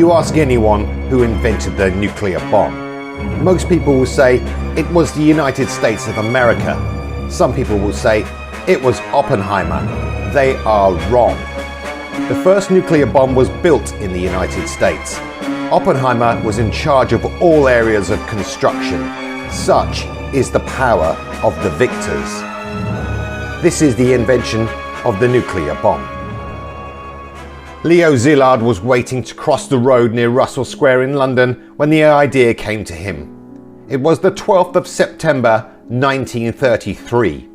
you ask anyone who invented the nuclear bomb, most people will say it was the United States of America. Some people will say it was Oppenheimer. They are wrong. The first nuclear bomb was built in the United States. Oppenheimer was in charge of all areas of construction. Such is the power of the victors. This is the invention of the nuclear bomb. Leo Szilard was waiting to cross the road near Russell Square in London when the idea came to him. It was the 12th of September 1933.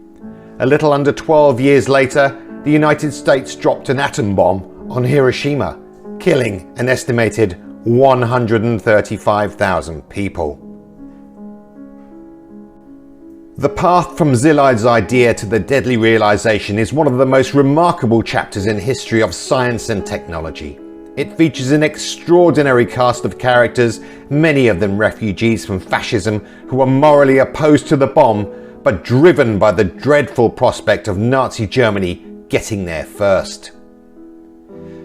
A little under 12 years later, the United States dropped an atom bomb on Hiroshima, killing an estimated 135,000 people. The path from Szilard's idea to the deadly realization is one of the most remarkable chapters in history of science and technology. It features an extraordinary cast of characters, many of them refugees from fascism who are morally opposed to the bomb, but driven by the dreadful prospect of Nazi Germany getting there first.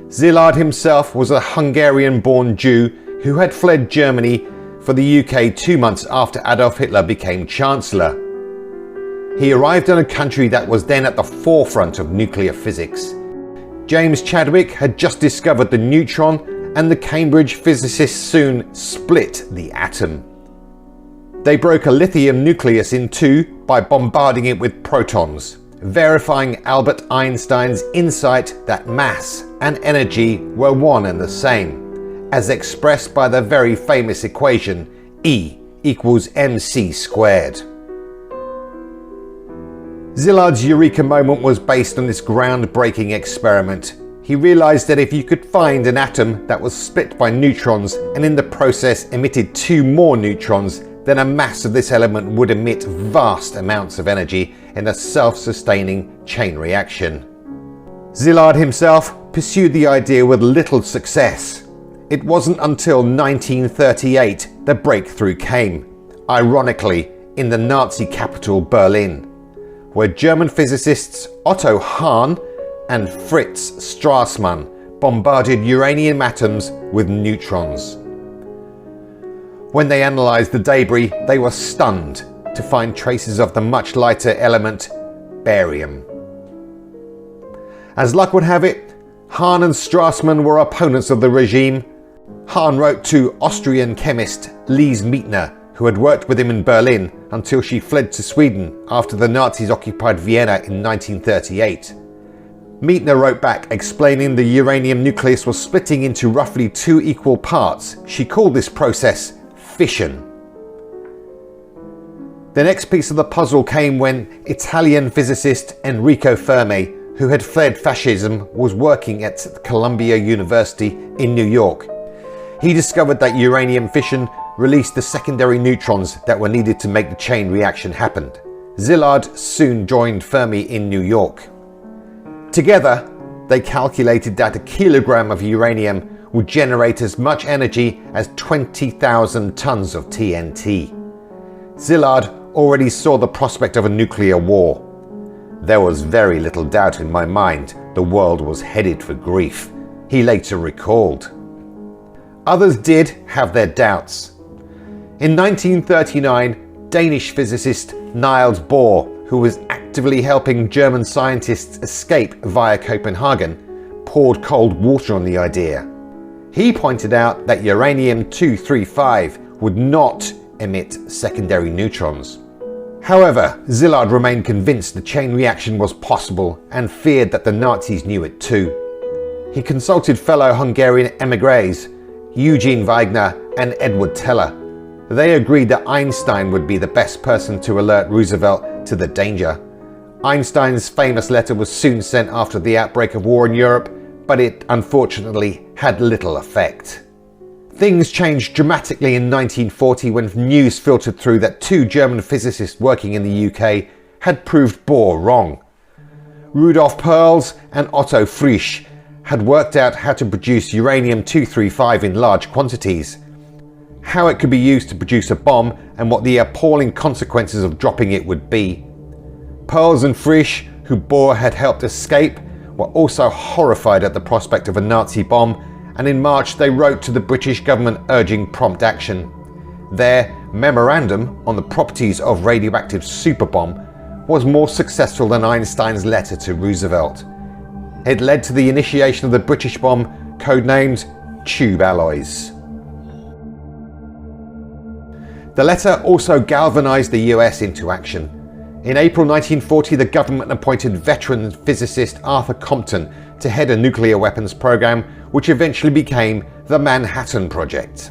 Szilard himself was a Hungarian-born Jew who had fled Germany for the UK 2 months after Adolf Hitler became Chancellor. He arrived in a country that was then at the forefront of nuclear physics. James Chadwick had just discovered the neutron, and the Cambridge physicists soon split the atom. They broke a lithium nucleus in two by bombarding it with protons, verifying Albert Einstein's insight that mass and energy were one and the same, as expressed by the very famous equation E equals mc squared. Szilard's eureka moment was based on this groundbreaking experiment. He realized that if you could find an atom that was split by neutrons and in the process emitted two more neutrons, then a mass of this element would emit vast amounts of energy in a self-sustaining chain reaction. Szilard himself pursued the idea with little success. It wasn't until 1938 the breakthrough came, ironically in the Nazi capital Berlin, where German physicists Otto Hahn and Fritz Strassmann bombarded uranium atoms with neutrons. When they analysed the debris, they were stunned to find traces of the much lighter element barium. As luck would have it, Hahn and Strassmann were opponents of the regime. Hahn wrote to Austrian chemist Lise Meitner, who had worked with him in Berlin until she fled to Sweden after the Nazis occupied Vienna in 1938. Meitner wrote back explaining the uranium nucleus was splitting into roughly 2 equal parts. She called this process fission. The next piece of the puzzle came when Italian physicist Enrico Fermi, who had fled fascism, was working at Columbia University in New York. He discovered that uranium fission released the secondary neutrons that were needed to make the chain reaction happen. Szilard soon joined Fermi in New York. Together, they calculated that a kilogram of uranium would generate as much energy as 20,000 tons of TNT. Szilard already saw the prospect of a nuclear war. There was very little doubt in my mind the world was headed for grief, he later recalled. Others did have their doubts. In 1939, Danish physicist Niels Bohr, who was actively helping German scientists escape via Copenhagen, poured cold water on the idea. He pointed out that uranium-235 would not emit secondary neutrons. However, Szilard remained convinced the chain reaction was possible and feared that the Nazis knew it too. He consulted fellow Hungarian émigrés Eugene Wigner and Edward Teller. They agreed that Einstein would be the best person to alert Roosevelt to the danger. Einstein's famous letter was soon sent after the outbreak of war in Europe, but it unfortunately had little effect. Things changed dramatically in 1940 when news filtered through that 2 German physicists working in the UK had proved Bohr wrong. Rudolf Perls and Otto Frisch had worked out how to produce uranium-235 in large quantities, how it could be used to produce a bomb, and what the appalling consequences of dropping it would be. Perls and Frisch, who Bohr had helped escape, were also horrified at the prospect of a Nazi bomb and in March they wrote to the British government urging prompt action. Their memorandum on the properties of radioactive superbomb was more successful than Einstein's letter to Roosevelt. It led to the initiation of the British bomb, codenamed Tube Alloys. The letter also galvanized the US into action. In April 1940, the government appointed veteran physicist Arthur Compton to head a nuclear weapons program, which eventually became the Manhattan Project.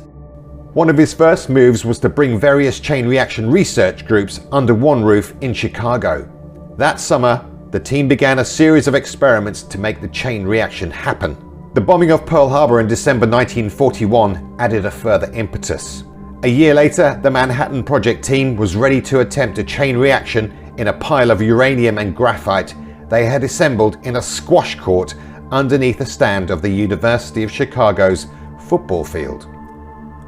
One of his first moves was to bring various chain reaction research groups under one roof in Chicago. That summer, the team began a series of experiments to make the chain reaction happen. The bombing of Pearl Harbor in December 1941 added a further impetus. A year later, the Manhattan Project team was ready to attempt a chain reaction in a pile of uranium and graphite they had assembled in a squash court underneath a stand of the University of Chicago's football field.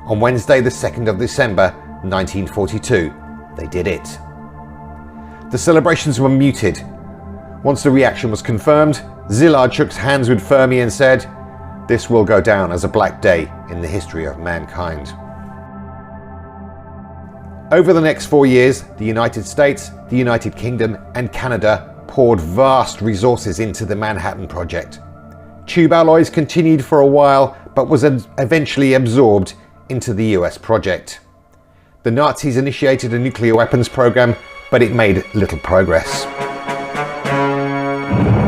On Wednesday, the 2nd of December 1942, they did it. The celebrations were muted. Once the reaction was confirmed, Szilard shook hands with Fermi and said, "This will go down as a black day in the history of mankind." Over the next 4 years, the United States, the United Kingdom and Canada poured vast resources into the Manhattan Project. Tube Alloys continued for a while, but was eventually absorbed into the US project. The Nazis initiated a nuclear weapons program, but it made little progress.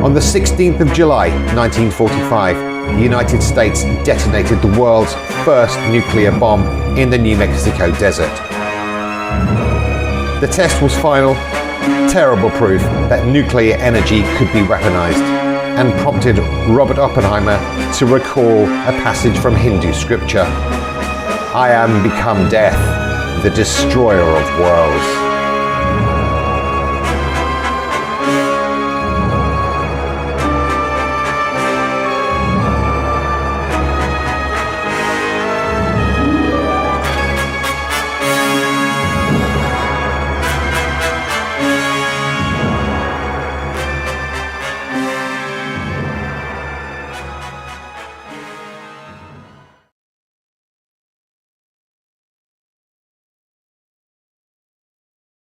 On the 16th of July 1945, the United States detonated the world's first nuclear bomb in the New Mexico desert. The test was final, terrible proof that nuclear energy could be weaponized, and prompted Robert Oppenheimer to recall a passage from Hindu scripture: "I am become death, the destroyer of worlds."